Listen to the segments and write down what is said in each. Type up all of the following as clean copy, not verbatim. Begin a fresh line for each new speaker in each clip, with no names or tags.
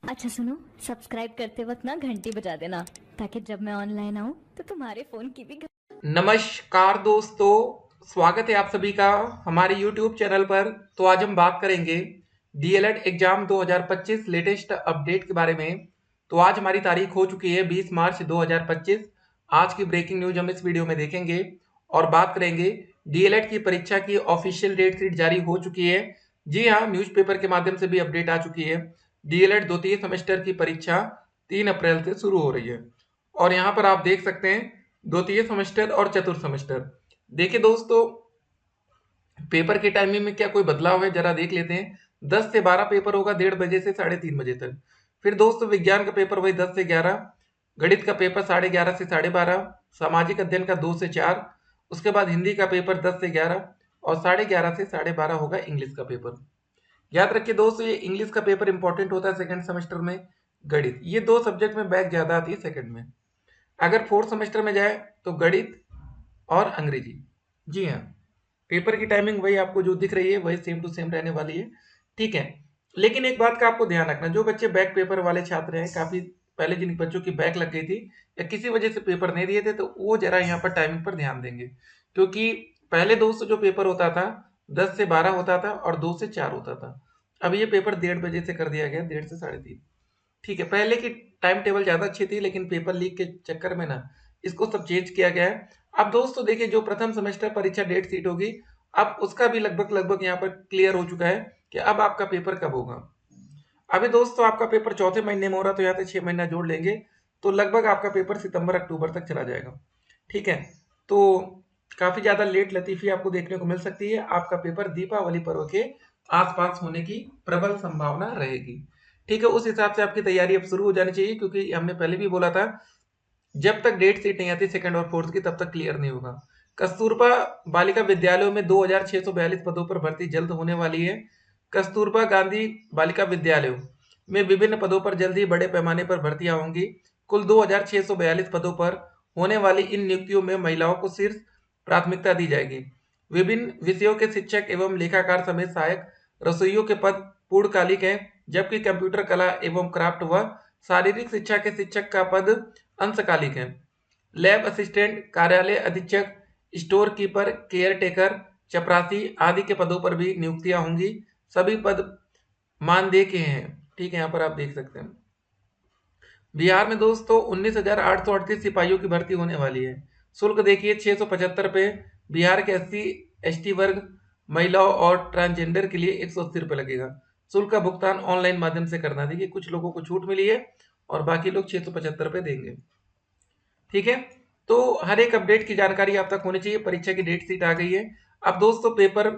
अच्छा सुनो, सब्सक्राइब करते वक्त ना घंटी बजा देना ताकि जब मैं ऑनलाइन आऊँ तो तुम्हारे फोन की भी
नमस्कार दोस्तों, स्वागत है आप सभी का हमारे YouTube चैनल पर। तो आज हम बात करेंगे डीएलएड एग्जाम 2025 लेटेस्ट अपडेट के बारे में। तो आज हमारी तारीख हो चुकी है 20 मार्च 2025। आज की ब्रेकिंग न्यूज हम इस वीडियो में देखेंगे और बात करेंगे डीएलएड की परीक्षा की ऑफिशियल डेट शीट जारी हो चुकी है। जी हाँ, न्यूज़पेपर के माध्यम से भी अपडेट आ चुकी है। डीएलएड द्वितीय सेमेस्टर की परीक्षा 3 अप्रैल से शुरू हो रही है और यहाँ पर आप देख सकते हैं द्वितीय सेमेस्टर और चतुर्थ सेमेस्टर। देखिए दोस्तों, पेपर के टाइमिंग में क्या कोई बदलाव है जरा देख लेते हैं। 10 से 12 पेपर होगा, 1:30 से 3:30 तक। फिर दोस्तों विज्ञान का पेपर वही 10 से 11, गणित का पेपर 11:30 से 12:30, सामाजिक अध्ययन का 2 से 4, उसके बाद हिंदी का पेपर 10 से 11 और 11:30 से 12:30 होगा इंग्लिश का पेपर। याद रखिए दोस्तों, ये इंग्लिश का पेपर इंपॉर्टेंट होता है सेकंड सेमेस्टर में। गणित, ये दो सब्जेक्ट में बैक ज्यादा आती है सेकंड में। अगर फोर्थ सेमेस्टर में जाए तो गणित और अंग्रेजी। जी हाँ, पेपर की टाइमिंग वही आपको जो दिख रही है वही सेम टू सेम रहने वाली है। ठीक है, लेकिन एक बात का आपको ध्यान रखना, जो बच्चे बैक पेपर वाले छात्र हैं, काफी पहले जिन बच्चों की बैक लग गई थी या किसी वजह से पेपर नहीं दिए थे, तो वो जरा यहाँ पर टाइमिंग पर ध्यान देंगे। क्योंकि पहले दोस्तों जो पेपर होता था 10 से 12 होता था और 2 से 4 होता था। अब ये पेपर 1:30 से कर दिया गया, 1:30 से 3:30। ठीक है, पहले की टाइम टेबल ज़्यादा अच्छी थी, लेकिन पेपर लीक के चक्कर में ना इसको सब चेंज किया गया है। अब दोस्तों देखिए, जो प्रथम सेमेस्टर परीक्षा डेट शीट होगी, अब उसका भी लगभग लगभग यहाँ पर क्लियर हो चुका है कि अब आपका पेपर कब होगा। अभी दोस्तों आपका पेपर चौथे महीने में हो रहा, तो यहाँ से 6 महीना जोड़ लेंगे तो लगभग आपका पेपर सितंबर अक्टूबर तक चला जाएगा। ठीक है, तो काफी ज्यादा लेट लतीफी आपको देखने को मिल सकती है। आपका पेपर दीपावली पर्व के आसपास होने की प्रबल संभावना रहेगी। ठीक है, उस हिसाब से आपकी तैयारी अब शुरू हो जानी चाहिए, क्योंकि हमने पहले भी बोला था जब तक डेट शीट नहीं आती सेकंड और फोर्थ की, तब तक क्लियर नहीं होगा। कस्तूरबा बालिका विद्यालयों में 2642 पदों पर भर्ती जल्द होने वाली है। कस्तूरबा गांधी बालिका विद्यालयों में विभिन्न पदों पर जल्द ही बड़े पैमाने पर भर्तियां होंगी। कुल 2642 पदों पर होने वाली इन नियुक्तियों में महिलाओं को शीर्ष प्राथमिकता दी जाएगी। विभिन्न विषयों के शिक्षक एवं लेखाकार समेत सहायक रसोइयों के पद पूर्णकालिक हैं, जबकि कंप्यूटर कला एवं क्राफ्ट व शारीरिक शिक्षा के शिक्षक का पद अंशकालिक है। लैब असिस्टेंट, कार्यालय अधीक्षक, स्टोर कीपर, केयर टेकर, चपरासी आदि के पदों पर भी नियुक्तियां होंगी। सभी पद मानदेय के हैं। ठीक है, यहाँ पर आप देख सकते हैं। बिहार में दोस्तों 19,838 सिपाहियों की भर्ती होने वाली है। शुल्क देखिए 675 पे। बिहार के SC ST वर्ग, महिलाओं और ट्रांसजेंडर के लिए 180 रुपये लगेगा। शुल्क का भुगतान ऑनलाइन माध्यम से करना। देखिए कुछ लोगों को छूट मिली है और बाकी लोग 675 रुपये देंगे। ठीक है, तो हर एक अपडेट की जानकारी आप तक होनी चाहिए। परीक्षा की डेट शीट आ गई है। अब दोस्तों पेपर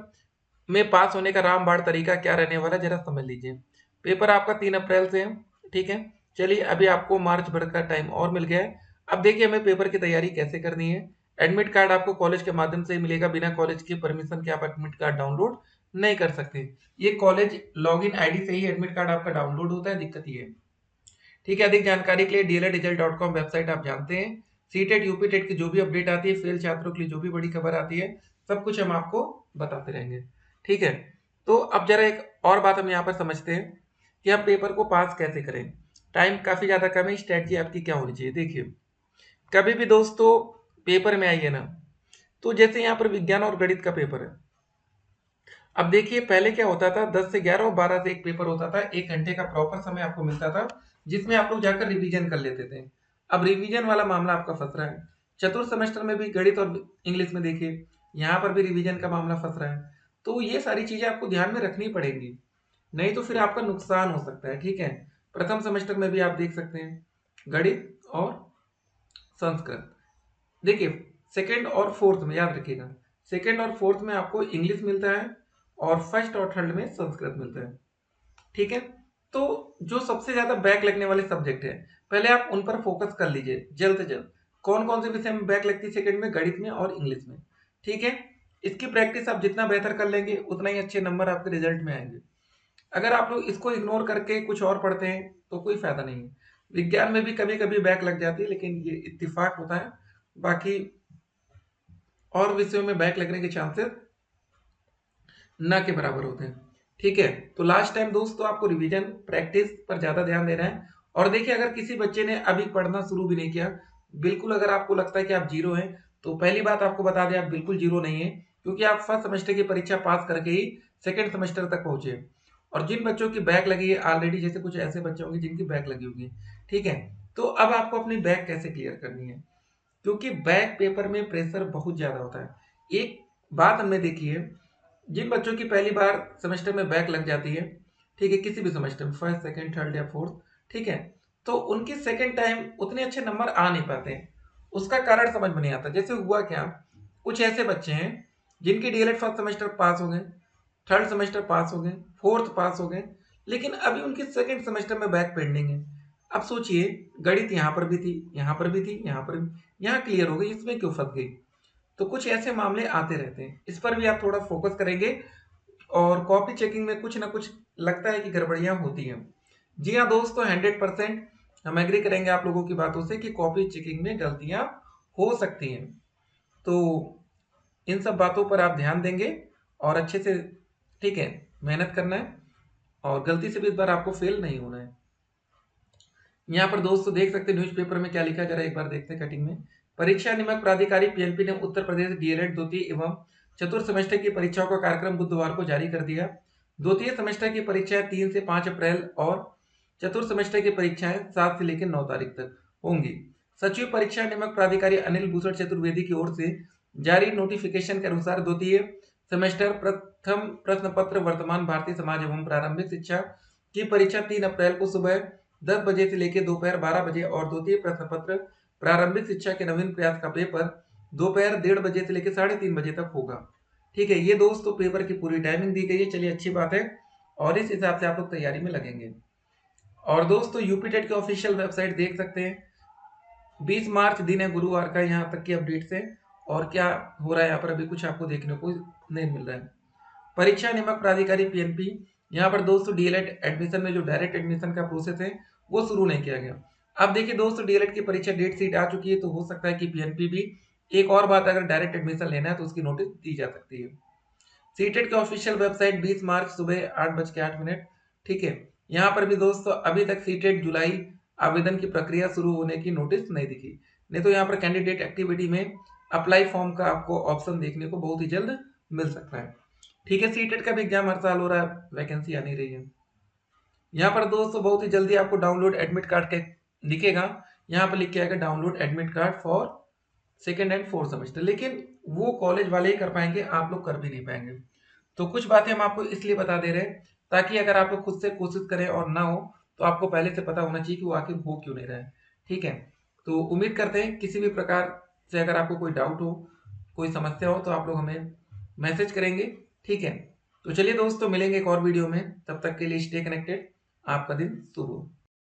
में पास होने का रामबाण तरीका क्या रहने वाला है, जरा समझ लीजिए। पेपर आपका 3 अप्रैल से है। ठीक है, चलिए अभी आपको मार्च भर का टाइम और मिल गया है। अब देखिए हमें पेपर की तैयारी कैसे करनी है। एडमिट कार्ड आपको कॉलेज के माध्यम से ही मिलेगा, बिना कॉलेज की परमिशन के आप एडमिट कार्ड डाउनलोड नहीं कर सकते। ये कॉलेज लॉगिन आईडी से ही एडमिट कार्ड आपका डाउनलोड होता है, दिक्कत ये है। ठीक है, अधिक जानकारी के लिए dlresult.com वेबसाइट आप जानते हैं। सीटेट यूपीटेट की जो भी अपडेट आती है, फेल छात्रों के लिए जो भी बड़ी खबर आती है, सब कुछ हम आपको बताते रहेंगे। ठीक है, तो अब जरा एक और बात हम यहाँ पर समझते हैं कि हम पेपर को पास कैसे करें। टाइम काफी ज्यादा कम है, स्ट्रेटजी आपकी क्या होनी चाहिए। देखिए कभी भी दोस्तों पेपर में आइए ना, तो जैसे यहाँ पर विज्ञान और गणित का पेपर है। अब देखिए पहले क्या होता था, 10 से 11 और 12 से एक पेपर होता था, 1 घंटे का प्रॉपर समय आपको मिलता था, जिसमें आप लोग जाकर रिवीजन कर लेते थे। अब रिवीजन वाला मामला आपका फंस रहा है। चतुर्थ सेमेस्टर में भी गणित और इंग्लिश में देखिए यहाँ पर भी रिवीजन का मामला फंस रहा है। तो ये सारी चीजें आपको ध्यान में रखनी पड़ेंगी, नहीं तो फिर आपका नुकसान हो सकता है। ठीक है, प्रथम सेमेस्टर में भी आप देख सकते हैं गणित और संस्कृत। देखिए सेकंड और फोर्थ में याद रखिएगा, सेकंड और फोर्थ में आपको इंग्लिश मिलता है और फर्स्ट और थर्ड में संस्कृत मिलता है। ठीक है, तो जो सबसे ज्यादा बैक लगने वाले सब्जेक्ट है, पहले आप उन पर फोकस कर लीजिए जल्द से जल्द। कौन कौन से विषय में बैक लगती है सेकंड में, गणित में और इंग्लिश में। ठीक है, इसकी प्रैक्टिस आप जितना बेहतर कर लेंगे उतना ही अच्छे नंबर आपके रिजल्ट में आएंगे। अगर आप लोग इसको इग्नोर करके कुछ और पढ़ते हैं तो कोई फायदा नहीं है। विज्ञान में भी कभी कभी बैक लग जाती है, लेकिन ये इत्तेफाक होता है। बाकी और विषयों में बैक लगने के चांसेस न के बराबर होते हैं। ठीक है। तो लास्ट टाइम दोस्तों आपको रिवीजन प्रैक्टिस पर ज्यादा ध्यान देना है। और देखिए, अगर किसी बच्चे ने अभी पढ़ना शुरू भी नहीं किया, बिल्कुल अगर आपको लगता है कि आप जीरो हैं, तो पहली बात आपको बता दें, आप बिल्कुल जीरो नहीं है, क्योंकि आप फर्स्ट सेमेस्टर की परीक्षा पास करके ही सेकेंड सेमेस्टर तक पहुंचे। और जिन बच्चों की बैक लगी है ऑलरेडी, जैसे कुछ ऐसे बच्चे होंगे जिनकी बैक लगी होगी, ठीक है, तो अब आपको अपनी बैक कैसे क्लियर करनी है, क्योंकि बैक पेपर में प्रेशर बहुत ज्यादा होता है। एक बात हमने देखी है, जिन बच्चों की पहली बार सेमेस्टर में बैक लग जाती है, ठीक है, किसी भी सेमेस्टर में, फर्स्ट सेकंड थर्ड या फोर्थ, ठीक है, तो उनके सेकंड टाइम उतने अच्छे नंबर आ नहीं पाते हैं। उसका कारण समझ में नहीं आता। जैसे हुआ क्या, कुछ ऐसे बच्चे हैं जिनके डीएलएड फर्स्ट सेमेस्टर पास हो गए, थर्ड सेमेस्टर पास हो गए, फोर्थ पास हो गए, लेकिन अभी उनके सेकंड सेमेस्टर में बैक पेंडिंग है। अब सोचिए, गणित यहाँ पर भी थी, यहाँ पर भी थी, यहाँ पर भी, यहाँ क्लियर हो गई, इसमें क्यों फंस गई। तो कुछ ऐसे मामले आते रहते हैं, इस पर भी आप थोड़ा फोकस करेंगे। और कॉपी चेकिंग में कुछ ना कुछ लगता है कि गड़बड़ियां होती हैं। जी हाँ दोस्तों, 100% हम एग्री करेंगे आप लोगों की बातों से कि कॉपी चेकिंग में गलतियां हो सकती हैं। तो इन सब बातों पर आप ध्यान देंगे और अच्छे से, ठीक है, मेहनत करना है, और गलती से भी इस बार आपको फेल नहीं होना है। यहाँ पर दोस्तों देख सकते हैं न्यूज़पेपर में क्या लिखा, जरा एक बार देखते हैं कटिंग में। परीक्षा नियामक प्राधिकारी पीएनपी ने उत्तर प्रदेश डीएलएड द्वितीय एवं चतुर्थ सेमेस्टर की परीक्षाओं का कार्यक्रम बुधवार को जारी कर दिया। द्वितीय सेमेस्टर की परीक्षाएं 3 से 5 अप्रैल और चतुर्थ सेमेस्टर की परीक्षाएं 7 से लेकर 9 तारीख तक होंगी। सचिव परीक्षा नियामक प्राधिकारी अनिल भूषण चतुर्वेदी की ओर से जारी नोटिफिकेशन के अनुसार द्वितीय सेमेस्टर प्रथम प्रश्न पत्र वर्तमान भारतीय समाज एवं प्रारंभिक शिक्षा की परीक्षा 3 अप्रैल को सुबह 10 बजे से लेकर दोपहर 12 बजे और द्वितीय प्रश्न पत्र प्रारंभिक शिक्षा के नवीन प्रयास का पेपर दोपहर 1:30 बजे से लेकर 3:30 बजे तक होगा। ठीक है, ये दोस्तों पेपर की पूरी टाइमिंग दी गई है। चलिए, अच्छी बात है, और इस हिसाब से आप लोग तैयारी में लगेंगे। और दोस्तों यूपी टेट की ऑफिशियल वेबसाइट देख सकते हैं, 20 मार्च दिन है गुरुवार का, यहाँ तक की अपडेट्स है। और क्या हो रहा है यहाँ पर अभी कुछ आपको देखने को नहीं मिल रहा है। परीक्षा नियामक प्राधिकारी पीएनपी, यहाँ पर दोस्तों डीएलएड एडमिशन में जो डायरेक्ट एडमिशन का प्रोसेस है वो शुरू नहीं किया गया। अब देखिए दोस्तों, डीएलएड की परीक्षा डेट सीट आ चुकी है, तो हो सकता है कि पीएनपी भी, एक और बात, अगर डायरेक्ट एडमिशन लेना है तो उसकी नोटिस दी जा सकती है। सीटेट की ऑफिशियल वेबसाइट 20 मार्च सुबह 8:08, ठीक है, यहाँ पर भी दोस्तों अभी तक सीटेट जुलाई आवेदन की प्रक्रिया शुरू होने की नोटिस नहीं दिखी। नहीं तो यहाँ पर कैंडिडेट एक्टिविटी में अप्लाई फॉर्म का आपको ऑप्शन देखने को बहुत ही जल्द मिल सकता है। ठीक है, सीटेट का भी एग्जाम हर साल हो रहा है, वैकेंसी आ नहीं रही है। यहाँ पर दोस्तों बहुत ही जल्दी आपको डाउनलोड एडमिट कार्ड के दिखेगा, यहाँ पर लिख के आएगा download admit card for second and fourth semester, लेकिन वो कॉलेज वाले ही कर पाएंगे, आप लोग कर भी नहीं पाएंगे। तो कुछ बातें हम आपको इसलिए बता दे रहे हैं, ताकि अगर आप लोग खुद से कोशिश करें और ना हो, तो आपको पहले से पता होना चाहिए कि वो आखिर हो क्यों नहीं रहा है। ठीक है, तो उम्मीद करते हैं किसी भी प्रकार से अगर आपको कोई डाउट हो, कोई समस्या हो, तो आप लोग हमें मैसेज करेंगे। ठीक है, तो चलिए दोस्तों, मिलेंगे एक और वीडियो में, तब तक के लिए स्टे कनेक्टेड। आपका दिन शुभ हो।